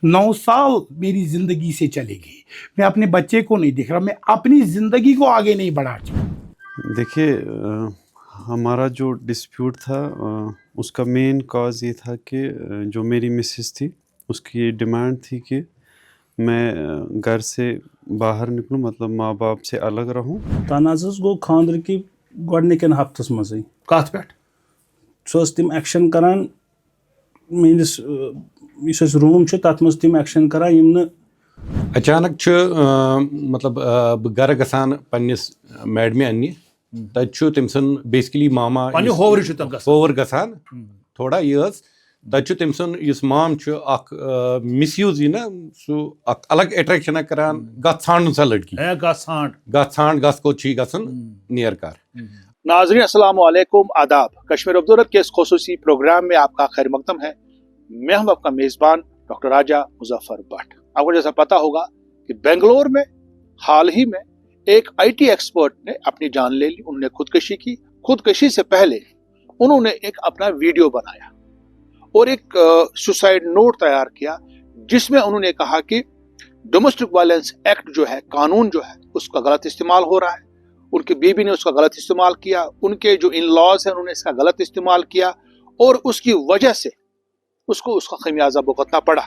9 साल मेरी जिंदगी से चले गए, मैं अपने बच्चे को नहीं देख रहा, मैं अपनी जिंदगी को आगे नहीं बढ़ा चुका। देखिए हमारा जो डिस्प्यूट था उसका मेन कॉज ये था कि जो मेरी मिसेस थी उसकी डिमांड थी कि मैं घर से बाहर निकलूँ, मतलब माँ बाप से अलग रहूँ। तनाज़ गो खानदर की गोडनिकन हफ्तस मज़े कत पे सो तिम एक्शन करान मेनिस इस रूम तथ मज तिम एक्शन करान यम न अचानक मतलब घर गसान पन्निस मैडमे अन्य तत तम सन बेसिकली मामा होवर गसान थोड़ा ये तत तम सन इस माम मिसयूज यह ना सह अलग अट्रैक्शन करान गत ांड सा लड़की गत कोची गसन नियर कार। नाज़रीन अस्सलाम वालेकुम, आदाब। कश्मीर अब्दुल्रत के इस खुसूसी प्रोग्राम में आपका खैर मकदम है। मैं हूं आपका मेज़बान डॉक्टर राजा मुजफ्फर भट्ट। आपको जैसा पता होगा कि बेंगलोर में हाल ही में एक IT एक्सपर्ट ने अपनी जान ले ली, उन्होंने खुदकशी की। खुदकशी से पहले उन्होंने एक अपना वीडियो बनाया और एक सुसाइड नोट तैयार किया जिसमें उन्होंने कहा कि डोमेस्टिक वायलेंस एक्ट जो है, कानून जो है, उसका गलत इस्तेमाल हो रहा है। उनकी बीवी ने उसका गलत इस्तेमाल किया, उनके जो इन लॉज हैं उन्होंने इसका गलत इस्तेमाल किया और उसकी वजह से उसको उसका खमियाजा भुगतना पड़ा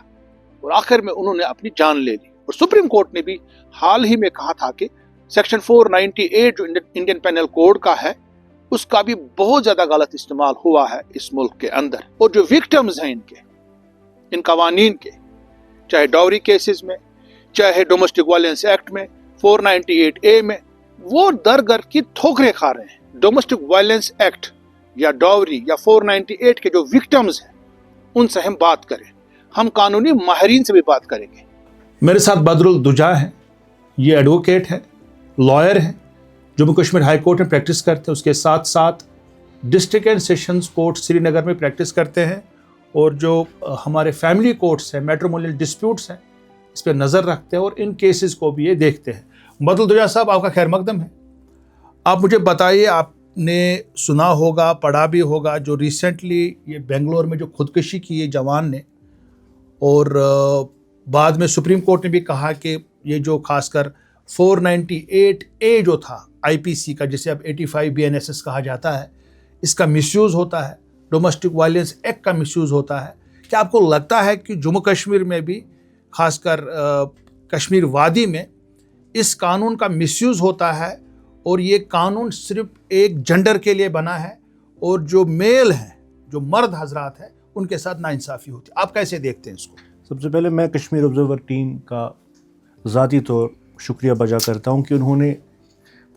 और आखिर में उन्होंने अपनी जान ले ली। और सुप्रीम कोर्ट ने भी हाल ही में कहा था कि सेक्शन 498 जो इंडियन पेनल कोड का है उसका भी बहुत ज्यादा गलत इस्तेमाल हुआ है इस मुल्क के अंदर। और जो विक्टिम्स हैं इन कवानीन के, चाहे डॉवरी केसेस में, चाहे डोमेस्टिक वायलेंस एक्ट में, 498A में, वो दर दर की ठोकरें खा रहे हैं। डोमेस्टिक वायलेंस एक्ट या डॉवरी या 498 के जो विक्टिम्स हैं उनसे हम बात करें, हम कानूनी माहिरीन से भी बात करेंगे। मेरे साथ बदरुल दुजा है, ये एडवोकेट है, लॉयर है, जम्मू कश्मीर हाई कोर्ट में प्रैक्टिस करते हैं, उसके साथ साथ district and sessions court Srinagar में प्रैक्टिस करते हैं और जो हमारे फैमिली कोर्ट्स हैं, मैट्रिमोनियल डिस्प्यूट्स हैं, इस पर नज़र रखते हैं और इन केसेस को भी ये देखते हैं। बदरुल दुजा साहब, आपका खैर मकदम है। आप मुझे बताइए, आपने सुना होगा, पढ़ा भी होगा, जो रिसेंटली ये बेंगलोर में जो खुदकशी की है जवान ने, और बाद में सुप्रीम कोर्ट ने भी कहा कि ये जो खासकर 498A जो था IPC का, जिसे अब 85 BNSS कहा जाता है, इसका मिसयूज़ होता है, डोमेस्टिक वायलेंस एक्ट का मिसयूज़ होता है। क्या आपको लगता है कि जम्मू कश्मीर में भी, खासकर कश्मीर वादी में, इस कानून का मिसयूज़ होता है और ये कानून सिर्फ एक जेंडर के लिए बना है और जो मेल हैं, जो मर्द हजरात हैं, उनके साथ नाइंसाफ़ी होती है? आप कैसे देखते हैं इसको? सबसे पहले मैं कश्मीर ऑब्जर्वर टीम का ज़ाती तौर शुक्रिया बजा करता हूँ कि उन्होंने,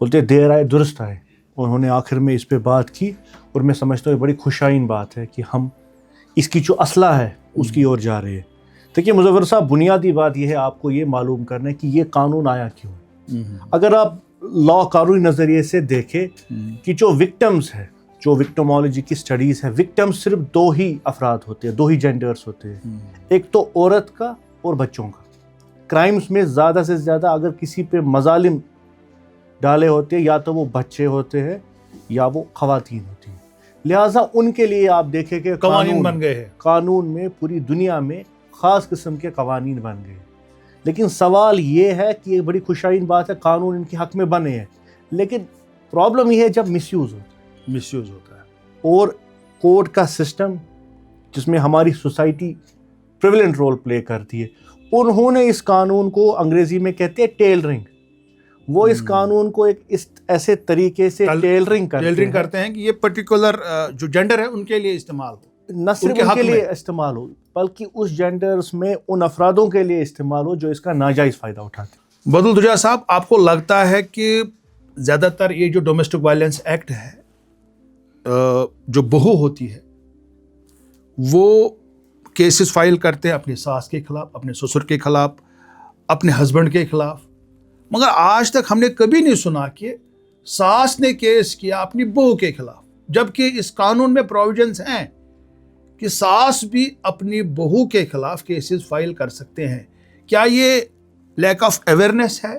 बोलते देर आए दुरुस्त आए, उन्होंने आखिर में इस पे बात की और मैं समझता हूँ बड़ी खुशाइन बात है कि हम इसकी जो असला है उसकी ओर जा रहे हैं। देखिए मुजफ्फर साहब, बुनियादी बात यह है, आपको ये मालूम करना है कि ये कानून आया क्यों। अगर आप लॉ कानूनी नज़रिए से देखें कि जो विक्टिम्स है, जो विक्टिमोलॉजी की स्टडीज़ है, विक्टिम्स सिर्फ दो ही अफराद होते हैं, दो ही जेंडर्स होते हैं, एक तो औरत का और बच्चों का। क्राइम्स में ज़्यादा से ज़्यादा अगर किसी पे मजालिम डाले होते हैं, या तो वो बच्चे होते हैं या वो ख़वातीन होती हैं। लिहाजा उनके लिए आप देखें कि कवानीन बन गए हैं, कानून में पूरी दुनिया में ख़ास किस्म के कवानीन बन गए। लेकिन सवाल ये है कि ये बड़ी खुशाइन बात है, कानून इनके हक़ में बने हैं, लेकिन प्रॉब्लम ये है जब मिसयूज़ होता है और कोर्ट का सिस्टम जिसमें हमारी सोसाइटी प्रिविलेंट रोल प्ले करती है, उन्होंने इस कानून को अंग्रेज़ी में कहते हैं टेलरिंग, वो इस कानून को एक इस ऐसे तरीके से टेलरिंग करते हैं कि ये पर्टिकुलर जो जेंडर है उनके लिए इस्तेमाल हो, न सिर्फ उनके लिए इस्तेमाल हो बल्कि उस जेंडर्स में उन अफरादों के लिए इस्तेमाल हो जो इसका नाजायज़ फ़ायदा उठाते हैं। बदरुल दुजा साहब, आपको लगता है कि ज़्यादातर ये जो डोमेस्टिक वायलेंस एक्ट है, जो बहू होती है, वो केसेस फाइल करते हैं अपनी सास के खिलाफ, अपने ससुर के खिलाफ, अपने हस्बैंड के खिलाफ, मगर आज तक हमने कभी नहीं सुना कि सास ने केस किया अपनी बहू के खिलाफ, जबकि इस कानून में प्रोविजंस हैं कि सास भी अपनी बहू के खिलाफ केसेस फाइल कर सकते हैं। क्या ये लैक ऑफ अवेयरनेस है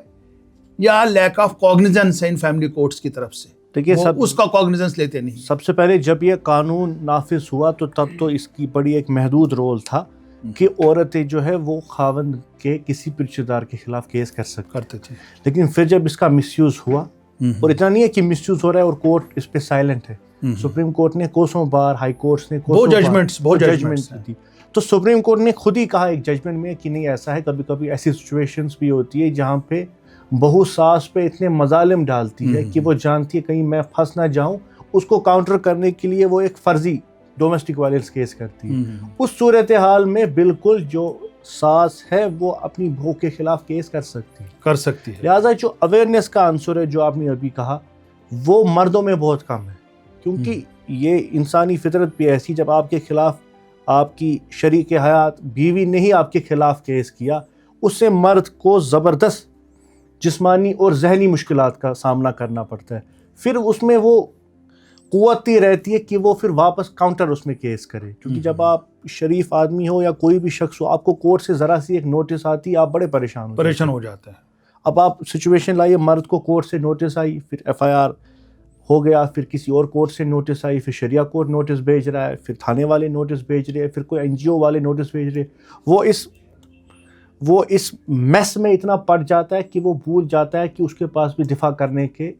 या लैक ऑफ कॉग्निजेंस है इन फैमिली कोर्ट्स की तरफ से? देखिए, उसका कॉग्निजेंस लेते नहीं। सबसे पहले जब ये कानून नाफिज हुआ तो तब तो इसकी बड़ी एक महदूद रोल था, کہ عورتیں جو ہے وہ خاوند کے کسی بھی رشتہ دار کے خلاف کیس کر سکتی کرتے تھے. لیکن پھر جب اس کا مس یوز ہوا، اور اتنا نہیں ہے کہ مس یوز ہو رہا ہے اور کورٹ اس پہ سائلنٹ ہے، سپریم کورٹ نے کوسوں بار، ہائی کورٹس نے بہت ججمنٹس دی، تو سپریم کورٹ نے خود ہی کہا ایک ججمنٹ میں کہ نہیں ایسا ہے، کبھی کبھی ایسی سچویشنز بھی ہوتی ہے جہاں پہ بہو ساس پہ اتنے مظالم ڈالتی ہے کہ وہ جانتی ہے کہیں میں پھنس نہ جاؤں، اس کو کاؤنٹر کرنے کے لیے وہ ایک فرضی ڈومیسٹک وائلنس کیس کرتی ہے. اس صورتحال میں بالکل جو ساس ہے وہ اپنی بہو کے خلاف کیس کر سکتی ہے. لہٰذا جو اویئرنیس کا عنصر ہے جو آپ نے ابھی کہا وہ مردوں میں بہت کم ہے، کیونکہ یہ انسانی فطرت بھی ایسی، جب آپ کے خلاف آپ کی شریک حیات بیوی نے ہی آپ کے خلاف کیس کیا، اس سے مرد کو زبردست جسمانی اور ذہنی مشکلات کا سامنا کرنا پڑتا ہے. پھر اس میں وہ قوت ہی رہتی ہے کہ وہ پھر واپس کاؤنٹر اس میں کیس کرے، کیونکہ جب آپ شریف آدمی ہو یا کوئی بھی شخص ہو، آپ کو کورٹ سے ذرا سی ایک نوٹس آتی ہے آپ بڑے پریشان ہو جاتے ہیں. اب آپ سچویشن لائیے، مرد کو کورٹ سے نوٹس آئی، پھر ایف آئی آر ہو گیا، پھر کسی اور کورٹ سے نوٹس آئی، پھر شریعہ کورٹ نوٹس بھیج رہا ہے، پھر تھانے والے نوٹس بھیج رہے ہیں، پھر کوئی این جی او والے نوٹس بھیج رہے، وہ اس میس میں اتنا پڑ جاتا ہے کہ وہ بھول جاتا ہے کہ اس کے پاس بھی دفاع کرنے کے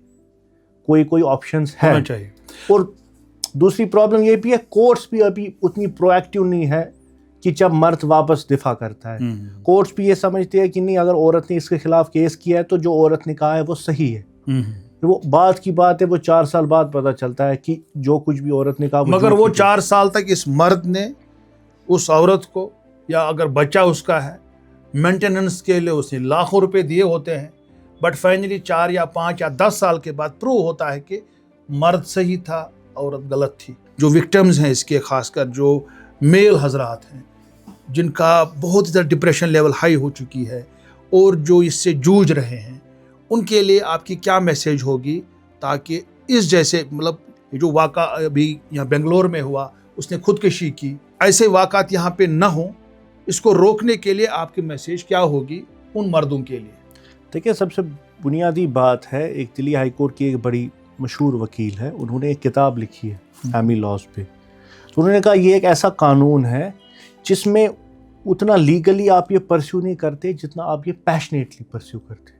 کوئی آپشنز ہے. اور دوسری پرابلم یہ بھی ہے، کورٹس بھی ابھی اتنی پرو ایکٹیو نہیں ہے کہ جب مرد واپس دفاع کرتا ہے. کورٹس بھی یہ سمجھتے ہیں کہ نہیں، اگر عورت نے اس کے خلاف کیس کیا ہے تو جو عورت نے کہا ہے وہ صحیح ہے. وہ بات کی بات ہے، وہ 4 سال بعد پتہ چلتا ہے کہ جو کچھ بھی عورت نے کہا، مگر وہ 4 سال تک اس مرد نے اس عورت کو، یا اگر بچہ اس کا ہے، مینٹیننس کے لیے اس نے لاکھوں روپے دیے ہوتے ہیں، بٹ فائنلی 4 یا 5 یا 10 سال کے بعد پروو ہوتا ہے کہ مرد صحیح تھا، عورت غلط تھی. جو وکٹمز ہیں اس کے، خاص کر جو میل حضرات ہیں جن کا بہت زیادہ ڈپریشن لیول ہائی ہو چکی ہے اور جو اس سے جوجھ رہے ہیں، ان کے لیے آپ کی کیا میسیج ہوگی تاکہ اس جیسے، مطلب جو واقعہ ابھی یہاں بنگلور میں ہوا، اس نے خودکشی کی، ایسے واقعات یہاں پہ نہ ہوں، اس کو روکنے کے لیے آپ کی میسیج کیا ہوگی ان مردوں کے لیے؟ دیکھیں، سب سے بنیادی بات ہے، ایک دلی ہائی کورٹ کی ایک بڑی مشہور وکیل ہے، انہوں نے ایک کتاب لکھی ہے فیملی لاز پہ. تو انہوں نے کہا یہ ایک ایسا قانون ہے جس میں اتنا لیگلی آپ یہ پرسیو نہیں کرتے جتنا آپ یہ پیشنیٹلی پرسیو کرتے.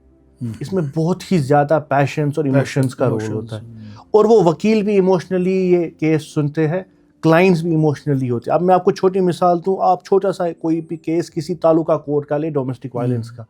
اس میں بہت ہی زیادہ پیشنس اور ایموشنز کا رول ہوتا ہے، اور وہ وکیل بھی ایموشنلی یہ کیس سنتے ہیں، کلائنٹس بھی ایموشنلی ہوتے ہیں. اب میں آپ کو چھوٹی مثال دوں، آپ چھوٹا سا کوئی بھی کیس کسی تعلقہ کورٹ کا لے، ڈومیسٹک وائلنس کا،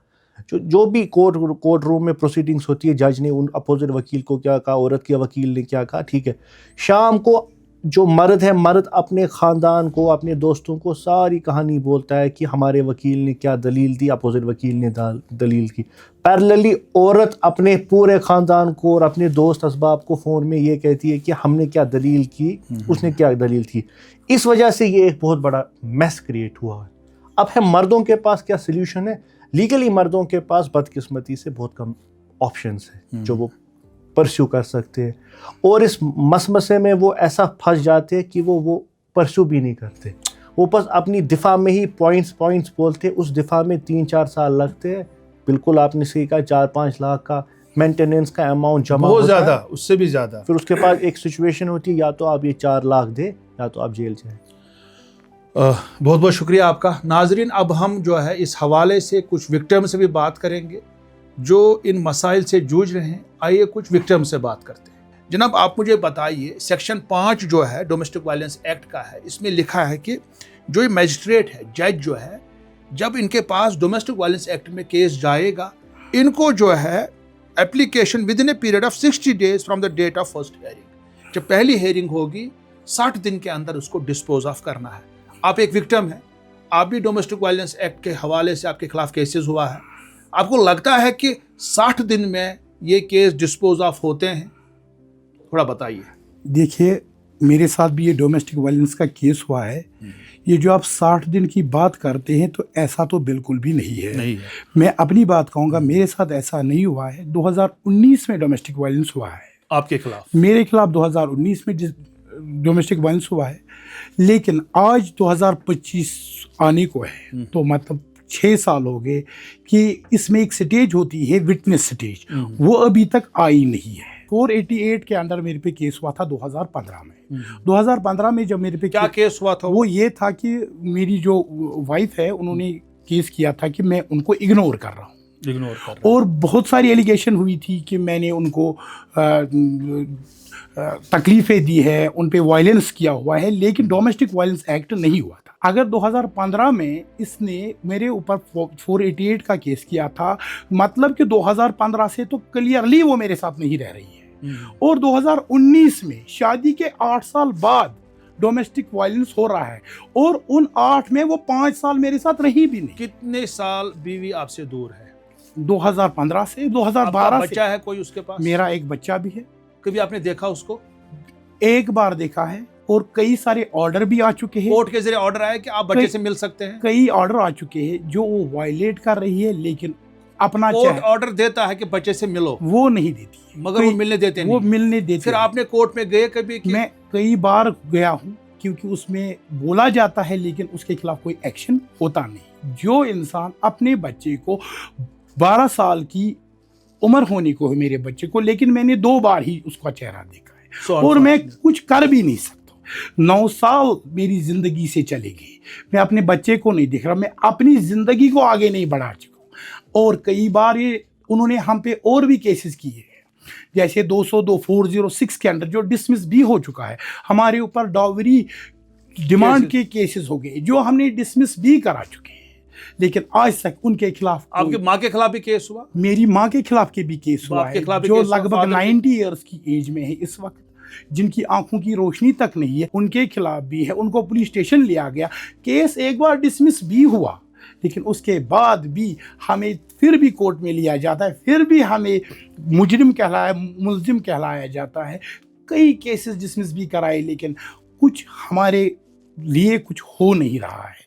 جو بھی کورٹ روم میں پروسیڈنگس ہوتی ہے، جج نے ان اپوزٹ وکیل کو کیا کہا، عورت کے وکیل نے کیا کہا، ٹھیک ہے، شام کو جو مرد ہے، مرد اپنے خاندان کو، اپنے دوستوں کو ساری کہانی بولتا ہے کہ ہمارے وکیل نے کیا دلیل دی، اپوزٹ وکیل نے دلیل کی. پیرللی عورت اپنے پورے خاندان کو اور اپنے دوست اسباب کو فون میں یہ کہتی ہے کہ ہم نے کیا دلیل کی، اس نے کیا دلیل تھی. اس وجہ سے یہ ایک بہت بڑا میس کریٹ ہوا ہے. اب ہے مردوں کے پاس کیا سلیوشن ہے؟ لیگلی مردوں کے پاس بدقسمتی سے بہت کم آپشنس ہیں جو وہ پرسیو کر سکتے ہیں، اور اس مسئلے میں وہ ایسا پھنس جاتے ہیں کہ وہ پرسیو بھی نہیں کرتے. وہ بس اپنی دفاع میں ہی پوائنٹس بولتے، اس دفاع میں 3-4 سال لگتے ہیں. بالکل آپ نے صحیح کہا، 4-5 لاکھ کا مینٹیننس کا اماؤنٹ جمع بہت ہوتا ہے، زیادہ، اس سے بھی زیادہ. پھر اس کے بعد ایک سچویشن ہوتی ہے، یا تو آپ یہ 4 لاکھ دیں یا تو آپ جیل جائیں. بہت بہت شکریہ آپ کا. ناظرین، اب ہم جو ہے اس حوالے سے کچھ وکٹم سے بھی بات کریں گے جو ان مسائل سے جوجھ رہے ہیں. آئیے کچھ وکٹم سے بات کرتے ہیں. جناب، آپ مجھے بتائیے، سیکشن 5 جو ہے ڈومیسٹک وائلنس ایکٹ کا ہے، اس میں لکھا ہے کہ جو یہ میجسٹریٹ ہے، جج جو ہے، جب ان کے پاس ڈومیسٹک وائلنس ایکٹ میں کیس جائے گا، ان کو جو ہے application with in a period of 60 days from the date of first hearing, جب پہلی ہیئرنگ ہوگی 60 دن کے اندر اس کو ڈسپوز آف کرنا ہے. آپ ایک وکٹم ہیں، آپ بھی ڈومیسٹک وائلنس ایکٹ کے حوالے سے آپ کے خلاف کیسز ہوا ہے، آپ کو لگتا ہے کہ 60 دن میں یہ کیس ڈسپوز آف ہوتے ہیں؟ تھوڑا بتائیے. دیکھیے، میرے ساتھ بھی یہ ڈومیسٹک وائلنس کا کیس ہوا ہے. یہ جو آپ 60 دن کی بات کرتے ہیں تو ایسا تو بالکل بھی نہیں ہے. میں اپنی بات کہوں گا، میرے ساتھ ایسا نہیں ہوا ہے. 2019 میں ڈومیسٹک وائلنس ہوا ہے آپ کے خلاف، میرے خلاف 2019 میں ڈومیسٹک وائلنس ہوا ہے. لیکن آج 2025 آنے کو ہے، تو مطلب 6 سال ہو گئے کہ اس میں ایک سٹیج ہوتی ہے، وٹنس سٹیج، وہ ابھی تک آئی نہیں ہے. 488 के अंडर मेरे पे केस हुआ था 2015 में। 2015 में जब मेरे पे क्या केस हुआ था? वो ये था कि मेरी जो वाइफ है उन्होंने केस किया था कि मैं उनको इग्नोर कर रहा हूँ, और बहुत सारी एलिगेशन हुई थी कि मैंने उनको तकलीफ़ें दी है, उन पे वायलेंस किया हुआ है, लेकिन डोमेस्टिक वायलेंस एक्ट नहीं हुआ था। अगर 2015 में इसने मेरे ऊपर 488 का केस किया था, मतलब कि 2015 से तो क्लियरली वो मेरे साथ नहीं रह रही है, और 2019 में शादी के 8 साल बाद डोमेस्टिक वायलेंस हो रहा है, और उन 8 में वो 5 साल मेरे साथ रही भी नहीं। कितने साल बीवी आपसे दूर है? 2015 से 2012 से। बच्चा है कोई उसके पास? मेरा एक बच्चा भी है। कभी आपने देखा उसको? एक बार देखा है, और कई सारे ऑर्डर भी आ चुके हैं। कोर्ट के जरिए ऑर्डर आया कि आप बच्चे से मिल सकते हैं? कई ऑर्डर आ चुके हैं जो वो वायलेट कर रही है, लेकिन अपना कोर्ट ऑर्डर देता है कि बच्चे से मिलो, वो नहीं देती है, मगर वो मिलने देते नहीं। वो मिलने देते। फिर आपने कोर्ट में गए कभी? मैं कई बार गया हूँ, क्योंकि उसमें बोला जाता है लेकिन उसके खिलाफ कोई एक्शन होता नहीं। जो इंसान अपने बच्चे को 12 साल की उम्र होने को है मेरे बच्चे को, लेकिन मैंने 2 बार ही उसका चेहरा देखा है, और मैं कुछ कर भी नहीं सकता। 9 साल मेरी जिंदगी से चले गए, मैं अपने बच्चे को नहीं देख रहा, मैं अपनी जिंदगी को आगे नहीं बढ़ा चुका हूँ। और कई बार ये उन्होंने हम पे और भी केसेस किए हैं, जैसे 202 406 के अंदर जो डिसमिस भी हो चुका है। हमारे ऊपर डॉवरी डिमांड के केसेस हो गए जो हमने डिसमिस भी करा चुके हैं, लेकिन आज तक उनके खिलाफ। आपकी माँ के खिलाफ भी केस हुआ? मेरी माँ के खिलाफ के भी केस हुआ है, जो लगभग 90 इयर्स की एज में है इस वक्त, जिनकी आंखों की रोशनी तक नहीं है, उनके खिलाफ भी है। उनको पुलिस स्टेशन लिया गया, केस एक बार डिसमिस भी हुआ, लेकिन उसके बाद भी हमें फिर भी कोर्ट में लिया जाता है, फिर भी हमें मुलजिम कहलाया जाता है। कई केसेस डिसमिस भी कराए, लेकिन कुछ हमारे लिए कुछ हो नहीं रहा है।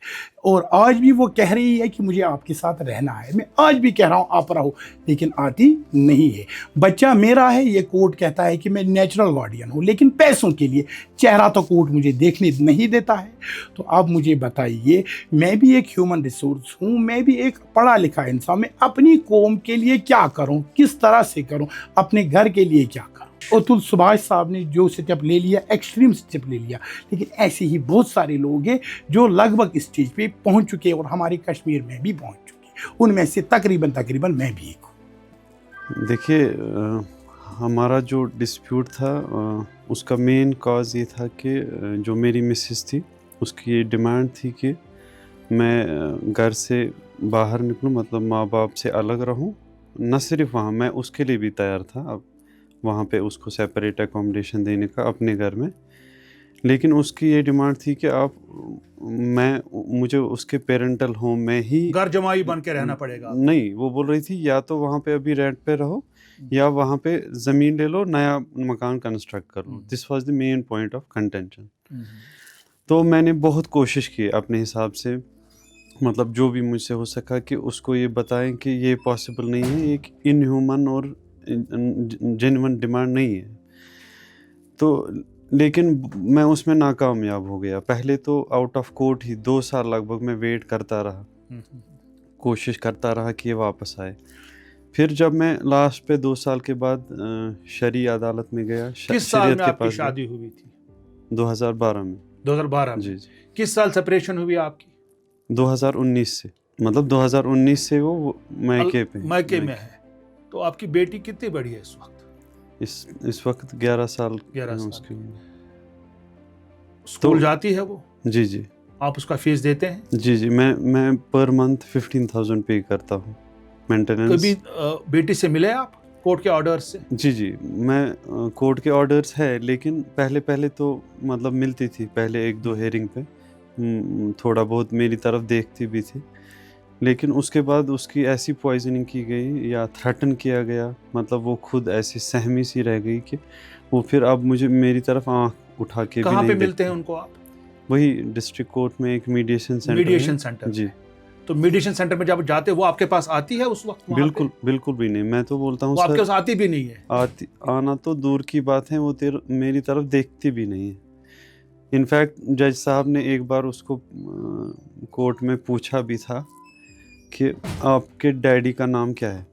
और आज भी वो कह रही है कि मुझे आपके साथ रहना है, मैं आज भी कह रहा हूँ आप रहो, लेकिन आती नहीं है। बच्चा मेरा है, ये कोर्ट कहता है कि मैं नेचुरल गार्डियन हूँ, लेकिन पैसों के लिए चेहरा तो कोर्ट मुझे देखने नहीं देता है। तो आप मुझे बताइए, मैं भी एक ह्यूमन रिसोर्स हूँ, मैं भी एक पढ़ा लिखा इंसान, मैं अपनी कौम के लिए क्या करूँ, किस तरह से करूँ, अपने घर के लिए क्या करूँ। अतुल सुभाष साहब ने जो स्टेप ले लिया, एक्सट्रीम स्टेप ले लिया, लेकिन ऐसे ही बहुत सारे लोग हैं जो लगभग इस स्टेज पे पहुंच चुके हैं, और हमारे कश्मीर में भी पहुंच चुके हैं। उनमें से तकरीबन मैं भी एक हूँ। देखिए, हमारा जो डिस्प्यूट था उसका मेन कॉज ये था कि जो मेरी मिसेस थी उसकी डिमांड थी कि मैं घर से बाहर निकलूं, मतलब माँ बाप से अलग रहूं। न सिर्फ वहाँ, मैं उसके लिए भी तैयार था अब वहाँ पे उसको सेपरेट अकोमोडेशन देने का अपने घर में, लेकिन उसकी ये डिमांड थी कि मुझे उसके पेरेंटल होम में ही घर जमाई बन के रहना पड़ेगा। नहीं, वो बोल रही थी या तो वहाँ पे अभी रेंट पे रहो या वहाँ पे ज़मीन ले लो, नया मकान कंस्ट्रक्ट कर लो। This was the main point of contention. तो मैंने बहुत कोशिश की अपने हिसाब से, मतलब जो भी मुझसे हो सका कि उसको ये बताएं कि ये पॉसिबल नहीं है, एक इनह्यूमन और जेन्युइन डिमांड नहीं है। तो लेकिन मैं उसमें नाकामयाब हो गया। पहले तो आउट ऑफ कोर्ट ही 2 साल लगभग मैं वेट करता रहा, कोशिश करता रहा कि ये वापस आए। फिर जब मैं लास्ट पे 2 साल के बाद शरी अदालत में गया। किस साल में आपकी शादी हुई थी? 2012 में। 2012 में? जी। किस साल सेपरेशन हुई आपकी? 2019 से, मतलब 2019 से वो मायके में है। तो आपकी बेटी कितनी बड़ी है इस वक्त? इस वक्त 11 साल। उसकी स्कूल जाती है वो? जी जी। आप उसका फीस देते हैं? जी जी, मैं पर मंथ 15,000 पे करता हूँ मेंटेनेंस। कभी बेटी से मिले आप कोर्ट के ऑर्डर से? जी जी, मैं कोर्ट के ऑर्डर्स है, लेकिन पहले तो मतलब मिलती थी, पहले 1-2 हेयरिंग पे थोड़ा बहुत मेरी तरफ देखती भी थी, लेकिन उसके बाद उसकी ऐसी पॉइजनिंग की गई या थ्रेटन किया गया, मतलब वो खुद ऐसी सहमी सी रह गई कि वो फिर अब मेरी तरफ आँख उठा के भी नहीं। कहाँ पे मिलते हैं उनको आप? वही डिस्ट्रिक्ट कोर्ट में एक मीडिएशन सेंटर। जी। तो मीडिएशन सेंटर में जब जाते वो आपके पास आती है उस वक्त? बिल्कुल भी नहीं। मैं तो बोलता हूँ आपके पास आती भी नहीं है? आना तो दूर की बात है, वो मेरी तरफ देखती भी नहीं है। इनफैक्ट जज साहब ने एक बार उसको कोर्ट में पूछा भी था कि आपके डैडी का नाम क्या है,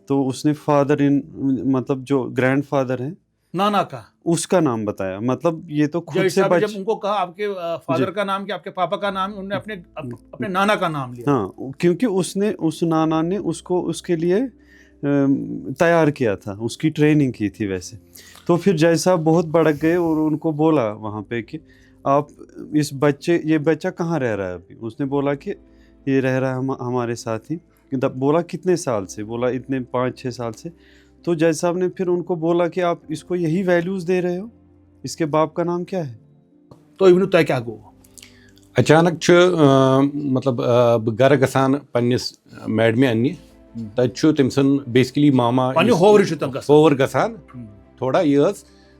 तो उसने फादर इन मतलब जो ग्रैंड फादर हैं नाना का उसका नाम बताया, मतलब ये तो खुद जज से साहब जब उनको कहा आपके फादर का नाम क्या आपके पापा का नाम, उन्होंने अपने नाना का नाम लिया। हाँ, क्योंकि उसने उस नाना ने उसको उसके लिए तैयार किया था, उसकी ट्रेनिंग की थी वैसे। तो फिर जज साहब बहुत भड़क गए और उनको बोला वहाँ पे कि आप इस बच्चे, ये बच्चा कहाँ रह रहा है अभी? उसने बोला कि ये रह रहा है हमारे साथ ही। बोला कितने साल से? बोला इतने 5-6 साल से। तो जज साहब ने फिर उनको बोला कि आप इसको यही वैल्यूज़ दे रहे हो, इसके बाप का नाम क्या है? तो इवन तय क्या गो अचानक मतलब गर गसान पन्निस मैडमे अन्य तत तम सन बेसिकली मामा होवर गसान थोड़ा ये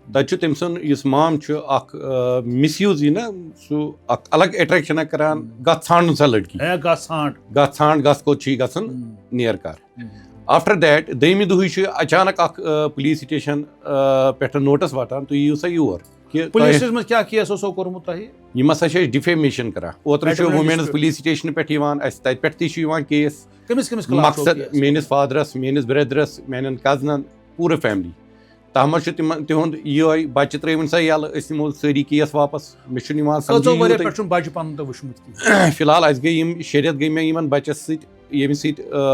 तत तम सन इस माम मिसयूज यह ना सह अलग अट्रैक्शन करान गत षांड सा लड़की गत षांड गत कोच गसन नियर कर। आफ्टर दैट दमि दुह अचानक पुलिस स्टेशन पे नोटिस वातान तो यू सा योर पुलिस में क्या केस ओसो कोरमुत तोहि यम हसा डिफेमेशन करा ओतर वुमेन्स पुलिस स्टेशन पे तत पे केस मकसद menace father's menace brothers main कजनन पूरे फैमिली तह मज तिहुंद ये बच्चे त्रेवन सा यल दिमो सारी केस वापस मे फिलहाल अस गई शरीयत गई मे इन बच्चस ये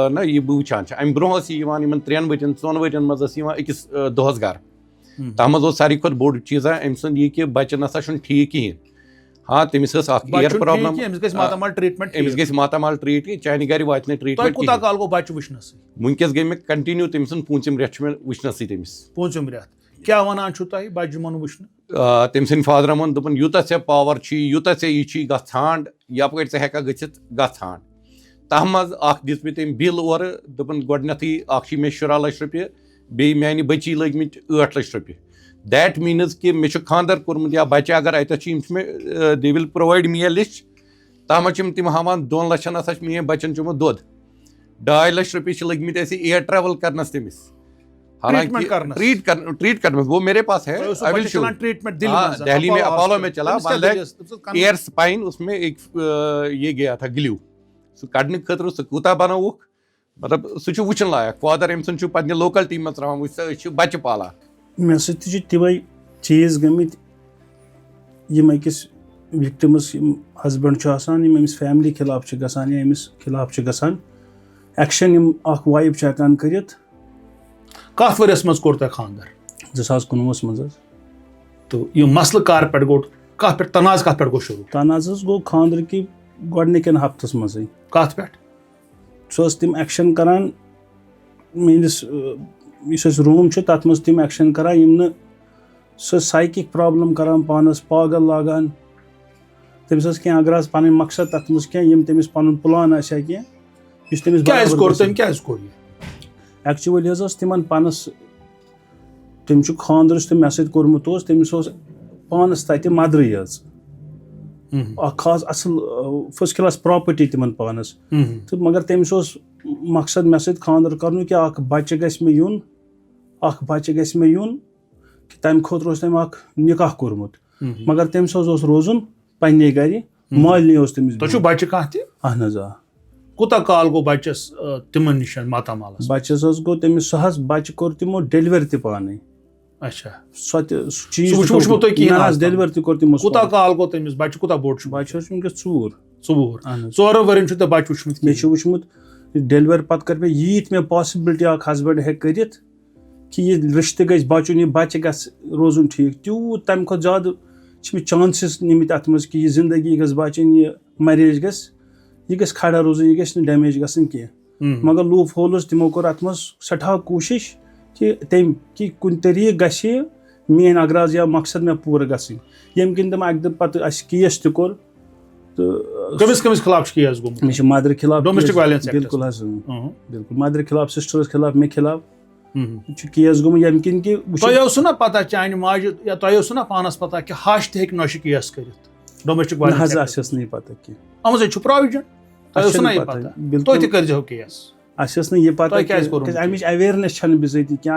ना यह बह वुचान अम ब्रोह 3 वरियन 4 वरियन मज अकिस दोहस गर तथ मज सारी खुद बोड़ चीज़ा अम सुंद यह कि बच्चे नसा ठीक कहें। हाँ तमिस एयर प्रॉब्लम अमिस मातामाल ट्रीट चाहे गर वात ट्रीटमेंट वनकस गई मे कंटिन्यू तम सुन 5 रेत मे वुचनस तमिस 5 रेत क्या वन तुह बच्चे मन वुचन तम सद फादर वोन दोपन यूत ऐ पावर यूत ऐ यह गत षांड यप हेका गत षांड तह मज दिस मे तम बिल और दोपन गोडनथ मे 17 लाख रुपये बे मानी बची लगमित 8 लाख रुपये। दैट मीन्स कि मे खानदर कोर्मुत या बच्चे अगर अतः they will provide me A list तह मज तम हावान 2 लक्षन हसा मेन बच्चन चुमुत दोद 2.5 लाख रुपये लगमित एयर ट्रेवल करनस तमिस ट्रीट कर वो मेरे पास है दिल्ली में अपोलो में चला एयर स्पाइन उसमें एक ये गया था ग्लू सह कड़ने खतर सह कूता बनोक मतलब सह वुचन लायक फादर अम सुन पे लोकल टीम में त्रावान बच्चे पाला मे सत्य तवै चीज़ गमित यम अकिस विक्टिमस हस्बैंड अमिस फैमिली खिलाफ गसान या अमिस खिलाफ गसान एक्शन यम वाइफ हेकान करित कत वरियस मज कोर तह खानदर 2019 मज। तो यह मसल कार पे गो कत पे तनाज कत पे गो शुरू तनाज गो खानदर की गोडनिकन हफ्तस मज कत पे सह तम एक्शन करान मेनिस इस रूम तथ मज तम एक्शन करान यम सह साइकिक प्रॉब्लम करान पानस पागल लागान तमिस क्या अगर पन मकसद तथ मज क्या यम तमिस पन प्लान आसा क्या एक्चुअली तिमन पानस तम खानदर मे सत कोर्मुत तमिस पानस तत मदर खास असल फर्स्ट क्लास प्रॉपर्टी तिमन पानस तो मगर तमिस मकसद मे सत खानदर कर कि बच्चे गस मे यून कि तम खुद तम निकाह कोर्मुत मगर तमिस रोजुन पन्ने गर मालनी तमिस बच्चे अहन कुता काल गो बच्चस तिमन निश मातामाल बच्चस गो तमिस सह बच्चे कोर तिमो डिलीवर त पाने अच्छा चीज डिलीवर त कोर तिमो कुता काल गो तमिस बच्चे कुता बोड बच्चे वनकस 4 वरियन त बच्चे वुचमुत मे वुचमुत डिलीवर पत कर यीत मे पॉसिबिलिटी हस्बैंड हे करित कि यह रिश्ते गस बचुन यह बच्चे गस रोजुन ठीक तूत तम खुद ज्यादा चांसेस निमित अत मज कि यह जिंदगी गस बचन यह मैरिज गस यह गस खड़ा रोजन यह गस डैमेज गसन कह मगर लूप होल्स तिमो कोर अत मज सठा कोशिश कि तम कि कुन तरीक गस मेन अगराज या मकसद मे पूरा गसन यम किन तम अक पत केस त कोर तो कमिस खिलाफ केस गो मे मदर खिलाफ डोमेस्टिक वायलेंस बिल्कुल बिल्कुल मदर खिलाफ सिस्टर्स खिलाफ मे खिलाफ केस गो यम किन कि तुह पता चान माज या तुह ना पानस पता कि हश त हेक नश केस कर डोमेस्टिक वायलेंस नहीं पता कि अमज प्रोविजन तुह कर केस ये पता अमिच अवेयरनेस बिजाती क्या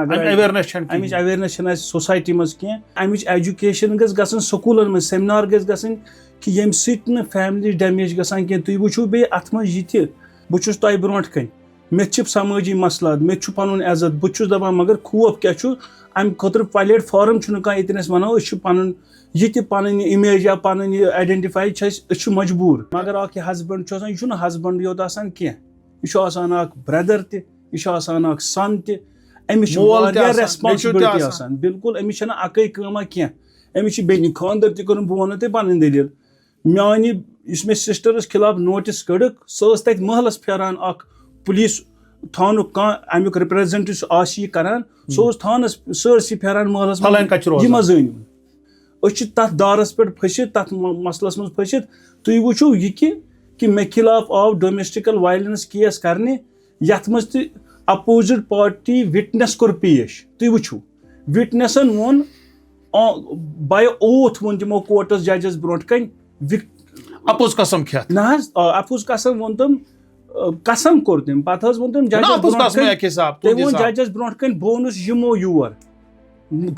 अमिच अवेयरनेस सोसाइटी मज क्या अमिच एजुकेशन गसन स्कूलन में सेमिनार गसन कि यम सैमली डैमेज गसान क्या तुम वो बे अत मज यह बहुत तुह ब्रोट कन مے سمٲجی مسلات مے پنُن عزت بہٕ چھُس دپان مگر خوف کیٛاہ چھُ امہِ خٲطرٕ پلیٹفارم چھُنہٕ کانٛہہ ییٚتٮ۪ن أسۍ ونو أسۍ چھِ پنُن یہ تہِ پنٕنۍ اِمیج یا پنٕنۍ یہِ آیڈینٹِفاے چھِ أسۍ چھِ مجبوٗر مگر اکھ یہِ ہسبنٛڈ چھُ آسان یہِ چھُنہٕ ہسبنٛڈٕے یوت آسان کینٛہہ یہِ چھُ آسان اکھ برٛدر تہِ یہِ چھُ آسان اکھ سن تہِ أمِس چھِ واریاہ ریسپانسبلٹی آسان بالکل أمِس چھنہٕ اکٕے کٲمہ کینٛہہ أمِس چھِ بیٚنہِ خانٛدر تہِ کوٚرُن بہٕ ونو تۄہہِ پنٕنۍ دٔلیٖل میانہِ یُس مےٚ سسٹرس خلاف نوٹس کٔڑٕکھ سۄ ٲس تتہِ محلس پھیران اکھ پُلیٖس تھانُک کانٛہہ امیُک رِپریزنٹیٹِو آسہِ یہِ کران سُہ اوس تھانس سٲرسٕے پھیران محلس یہِ مہ زٲنِو أسۍ چھِ تتھ دارس پٮ۪ٹھ پھٔسِتھ تتھ مسلس منٛز پھٔسِتھ تُہۍ وٕچھِو یہِ کہِ مےٚ خلاف آو ڈومیسٹِکل وایلنس کیس کرنہِ یتھ منٛز تہِ اپوزِٹ پارٹی وِٹنس کوٚر پیش تُہۍ وٕچھِو وِٹنسن ووٚن باے اوتھ ووٚن تِمو کورٹس ججس برونٛٹھ کنہِ اپوز قسم کھیٚتھ نہ حظ اپوز قسم ووٚن تٔمۍ قسم کوٚر تٔمۍ پتہٕ حظ ووٚن تٔمۍ تٔمۍ ووٚن ججس برونٛٹھ کنہِ بہٕ اوٚنُس یِمو یور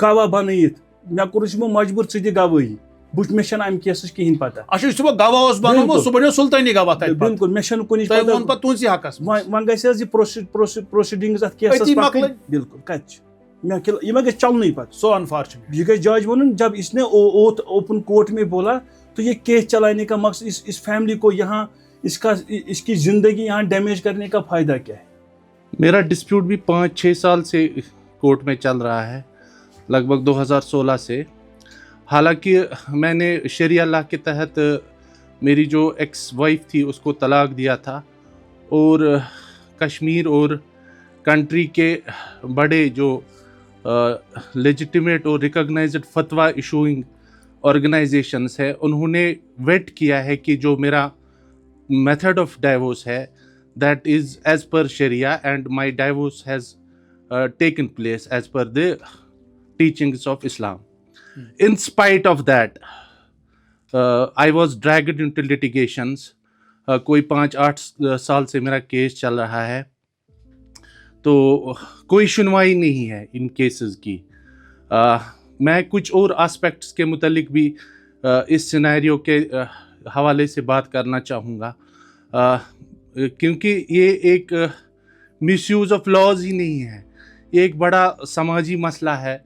گواہ بنٲیِتھ مےٚ کوٚرُس یِمو مجبوٗر ژٕ دِ گوٲہی مےٚ چھنہٕ امہِ کیسٕچ کِہینۍ پتہ بالکل مےٚ چھنہٕ کُنِچ پتہ وۄنۍ گژھِ حظ یہِ پروسیڈنگز اتھ کیسس بالکل کتہِ چھِ یہ ما گژھِ چلنٕے پتہٕ سو انفارچونیٹ یہ گژھِ جج ونُن جب اس نے اوپن کورٹ میں بولا تو یہ کیس چلانے کا مقصد اس فیملی کو یہاں اس کی زندگی یہاں ڈیمیج کرنے کا فائدہ کیا ہے. میرا ڈسپیوٹ بھی 5-6 سال سے کورٹ میں چل رہا ہے لگ بھگ 2016 سے. حالانکہ میں نے شریعہ لا کے تحت میری جو ایکس وائف تھی اس کو طلاق دیا تھا اور کشمیر اور کنٹری کے بڑے جو لیجیٹیمیٹ اور ریکگنائزڈ فتویٰ ایشوئنگ آرگنائزیشنس ہے انہوں نے ویٹ کیا ہے کہ جو میرا میتھڈ آف ڈائیورس ہے that is as per sharia and my divorce has taken place as per the teachings of Islam. In spite of that, I was dragged into litigations. کوئی 5-8 سال سے میرا کیس چل رہا ہے تو کوئی سنوائی نہیں ہے ان کیسز کی. میں کچھ اور آسپیکٹس کے متعلق بھی اس سینیریو کے حوالے سے بات کرنا چاہوں گا کیونکہ یہ ایک مس یوز آف لاز ہی نہیں ہے, یہ ایک بڑا سماجی مسئلہ ہے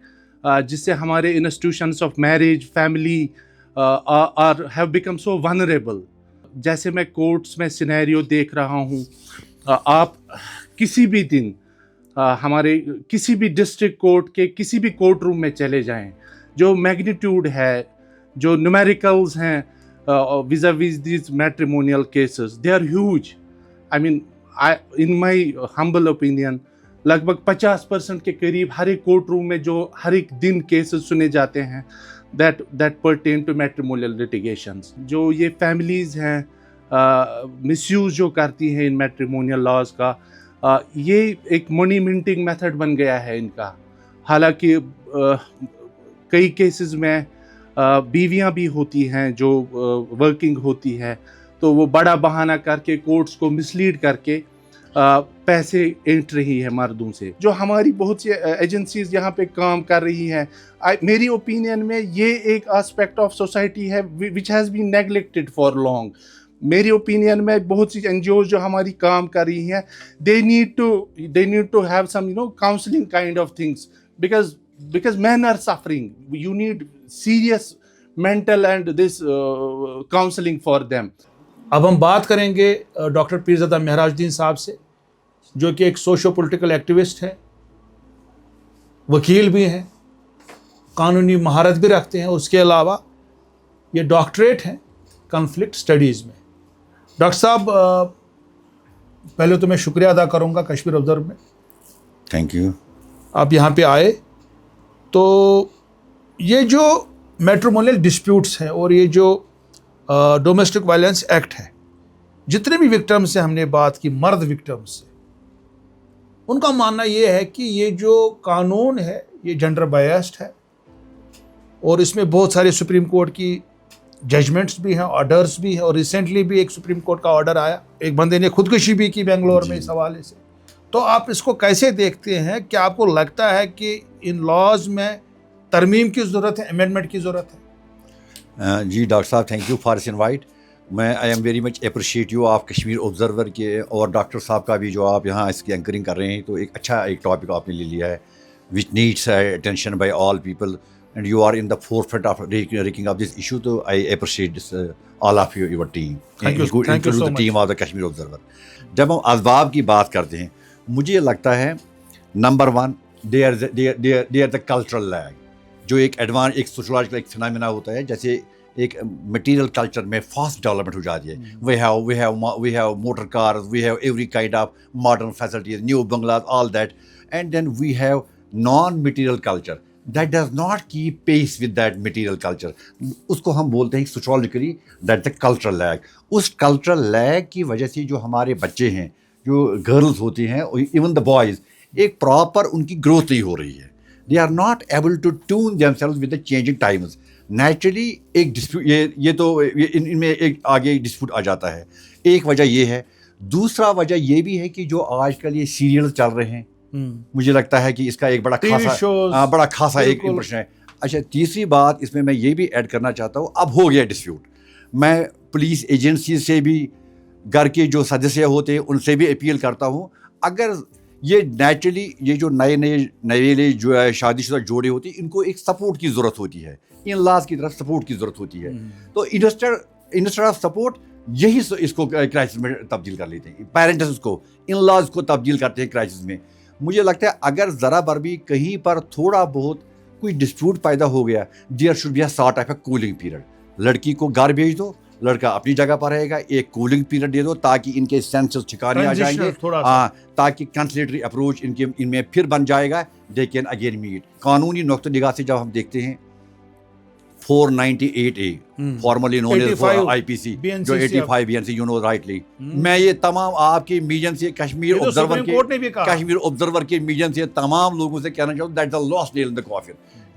جس سے ہمارے institutions of marriage family have become so vulnerable. جیسے میں کورٹس میں سینیریو دیکھ رہا ہوں, آپ کسی بھی دن ہمارے کسی بھی ڈسٹرکٹ کورٹ کے کسی بھی کورٹ روم میں چلے جائیں, جو میگنیٹیوڈ ہے, جو نومیریکلز ہیں vis-a-vis these matrimonial cases, they are huge. I mean in my humble opinion لگ بھگ 50% کے قریب ہر ایک کورٹ روم میں جو ہر ایک دن کیسز سنے جاتے ہیں دیٹ پرٹین ٹو میٹریمونیل لٹیگیشنز. جو یہ فیملیز ہیں مس یوز جو کرتی ہیں ان میٹریمونیل لاز کا, یہ ایک منی منٹنگ میتھڈ بن گیا ہے ان کا. حالانکہ کئی کیسز میں بیویاں بھی ہوتی ہیں جو ورکنگ ہوتی ہے تو وہ بڑا بہانہ کر کے کورٹس کو مسلیڈ کر کے پیسے اینٹ رہی ہے مردوں سے. جو ہماری بہت سی ایجنسیز یہاں پہ کام کر رہی ہیں, میری اوپینین میں یہ ایک آسپیکٹ آف سوسائٹی ہے which has been neglected for long. میری اوپینین میں بہت سی این جی اوز جو ہماری کام کر رہی ہیں they need to have some counselling kind of things because men are suffering. You need serious mental and this counseling for them. اب ہم بات کریں گے ڈاکٹر پیرزادہ مہراج الدین صاحب سے, جو کہ ایک سوشو پولیٹیکل ایکٹیوسٹ ہیں, وکیل بھی ہیں, قانونی مہارت بھی رکھتے ہیں. اس کے علاوہ یہ ڈاکٹریٹ ہیں کنفلکٹ اسٹڈیز میں. ڈاکٹر صاحب پہلے تو میں شکریہ ادا کروں گا کشمیر آبزرور میں. Thank you. آپ یہاں پہ آئے تو یہ جو میٹریمونیل ڈسپیوٹس ہیں اور یہ جو ڈومیسٹک وائلنس ایکٹ ہے, جتنے بھی وکٹم سے ہم نے بات کی, مرد وکٹم سے, ان کا ماننا یہ ہے کہ یہ جو قانون ہے یہ جنڈر بائسڈ ہے اور اس میں بہت سارے سپریم کورٹ کی ججمنٹس بھی ہیں, آرڈرس بھی ہیں, اور ریسنٹلی بھی ایک سپریم کورٹ کا آرڈر آیا, ایک بندے نے خودکشی بھی کی بنگلور میں اس حوالے سے. تو آپ اس کو کیسے دیکھتے ہیں؟ کیا آپ کو لگتا ہے کہ ان لاز میں ترمیم کی ضرورت ہے, امینڈمنٹ کی ضرورت ہے؟ جی ڈاکٹر صاحب, thank you for this invite. मैं I am very much appreciate you आप कश्मीर ऑब्जर्वर के, और डॉक्टर साहब का भी जो आप यहाँ इसकी एंकरिंग कर रहे हैं, तो एक अच्छा एक टॉपिक आपने ले लिया है which needs attention by all people, and you are in the forefront of raking of this issue. तो I appreciate this all of your team, including the team of the Kashmir Observer. जब हम असबाब की बात करते हैं, मुझे लगता है number one they are the cultural lag, जो एक सोशोलॉजिकल एक फिनोमेना होता है. जैसे एक मटेरियल कल्चर में फास्ट डेवलपमेंट हो जाती है. We have motor cars, we have every kind of modern facilities, new bungalows, all that, and then we have non material culture that does not keep pace with that material culture. उसको हम बोलते हैं sociologically that the cultural lag. उस cultural lag की वजह से जो हमारे बच्चे हैं, जो गर्ल्स होती हैं, इवन द बॉयज़, एक प्रॉपर उनकी ग्रोथ नहीं हो रही है. They are not able to tune themselves with the changing times. Naturally एक डिस्प्यूट इनमें एक आगे डिस्प्यूट आ जाता है. एक वजह ये है. दूसरा वजह ये भी है कि जो आजकल ये सीरियल चल रहे हैं, मुझे लगता है कि इसका एक बड़ा खासा एक इम्प्रेशन है. अच्छा, तीसरी बात इसमें मैं ये भी ऐड करना चाहता हूँ, अब हो गया डिस्प्यूट, मैं पुलिस एजेंसी से भी, घर के जो सदस्य होते हैं उनसे भी अपील करता हूँ, अगर ये नेचुरली ये जो नए जो है शादीशुदा जोड़े होते हैं, इनको एक सपोर्ट की ज़रूरत होती है, इन लॉज की तरफ सपोर्ट की ज़रूरत होती है. तो इंस्टेड ऑफ सपोर्ट यही इसको क्राइसिस में तब्दील कर लेते हैं. पेरेंट्स को, इन लॉज को तब्दील करते हैं क्राइसिस में. मुझे लगता है अगर ज़रा बर भी कहीं पर थोड़ा बहुत कोई डिस्प्यूट पैदा हो गया, there should be a sort of a cooling period. लड़की को घर भेज दो, लड़का अपनी जगह पर रहेगा, एक कूलिंग पीरियड दे दो ताकि इनके सेंसेस ठिकाने आ जाएंगे, ताकि कंसलेटरी अप्रोच इनमें फिर बन जाएगा. They can again meet. कानूनी नुक्ते निगाह से जब हम देखते हैं 498A formally known as IPC, जो 85 BNC, यू नो राइटली. मैं ये तमाम आपके मीडियम से कश्मीर ऑब्जर्वर के मीडियम से तमाम लोगों से कहना चाहूँ, that the lost nail in the coffin.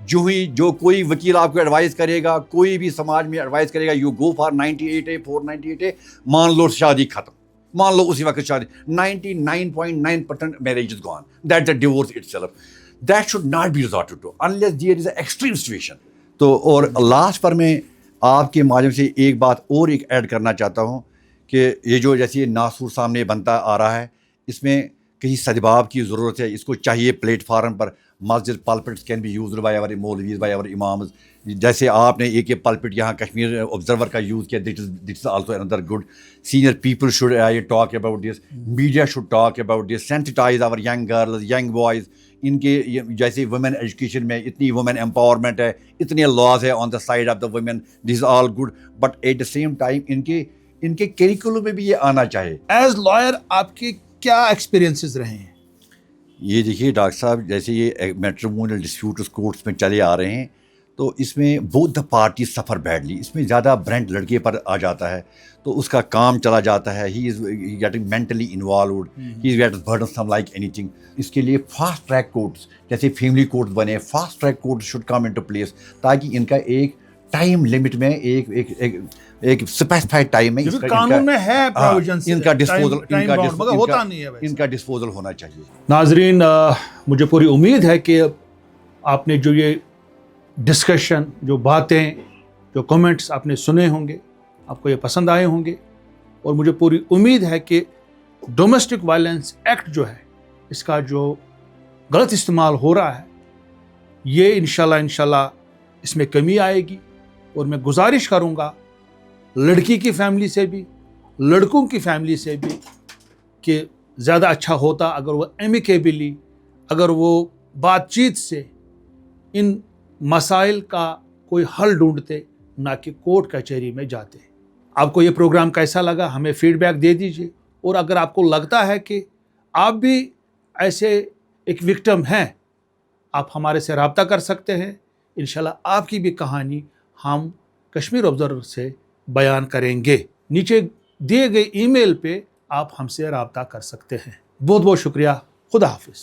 जो कोई वकील आपको एडवाइस करेगा, कोई भी समाज में एडवाइस करेगा, you go for 98A 498A, मान लो शादी खत्म, मान लो उसी वक्त शादी, 99.9% marriage is gone, that the divorce itself. That should not be resorted to unless there is a extreme situation. तो और लास्ट पर मैं आपके माध्यम से एक बात और एक ऐड करना चाहता हूँ कि ये जो जैसे ये नासूर सामने बनता आ रहा है, इसमें कहीं सदबाब की ज़रूरत है. इसको चाहिए प्लेटफार्म पर मस्जिद pulpits can be used by our मौलवीज, बाय आवर इमाम्स. जैसे आपने एक पल्पिट यहाँ कश्मीर ऑब्जर्वर का यूज़ किया, that is also another good. Senior people should talk about this, media should talk about this, sensitize our young girls, young boys. इनके जैसे women education में इतनी वुमेन एम्पावरमेंट है, इतने लॉज है on the side of the women, this all good, but at the same time इनके curriculum में भी ये आना चाहिए. एज लॉयर आपके क्या एक्सपीरियंसेस रहे हैं? ये देखिए डॉक्टर साहब, जैसे ये मैट्रिमोनियल डिस्प्यूट्स कोर्ट्स में चले आ रहे हैं, तो इसमें both the party suffer badly. इसमें ज़्यादा ब्रेंड लड़के पर आ जाता है, तो उसका काम चला जाता है. He is getting mentally involved, he is getting burdensome like anything. इसके लिए फास्ट ट्रैक कोर्ट्स, जैसे फैमिली कोर्ट्स बने, fast track court should come into place, ताकि इनका एक टाइम लिमिट में एक स्पेसिफाइड टाइम में कानून में है प्रोविजंस, इनका डिस्पोजल होना चाहिए. नाजरीन, मुझे पूरी उम्मीद है कि आपने जो ये डिस्कशन, जो बातें, जो कमेंट्स आपने सुने होंगे, आपको ये पसंद आए होंगे. और मुझे पूरी उम्मीद है कि डोमेस्टिक वायलेंस एक्ट जो है, इसका जो गलत इस्तेमाल हो रहा है, ये इंशाल्लाह इसमें कमी आएगी. और मैं गुजारिश करूँगा लड़की की फैमिली से भी, लड़कों की फैमिली से भी, कि ज़्यादा अच्छा होता अगर वो एमिकेबली, अगर वो बातचीत से इन मसाइल का कोई हल ढूंढते, ना कि कोर्ट कचहरी में जाते. आपको ये प्रोग्राम कैसा लगा, हमें फीडबैक दे दीजिए. और अगर आपको लगता है कि आप भी ऐसे एक विक्टिम हैं, आप हमारे से रब्ता कर सकते हैं. इंशाल्लाह आपकी भी कहानी हम कश्मीर ऑब्जर्वर से बयान करेंगे. नीचे दिए गए ईमेल पे आप हमसे रब्ता कर सकते हैं. बहुत बहुत शुक्रिया. खुदा हाफिज़.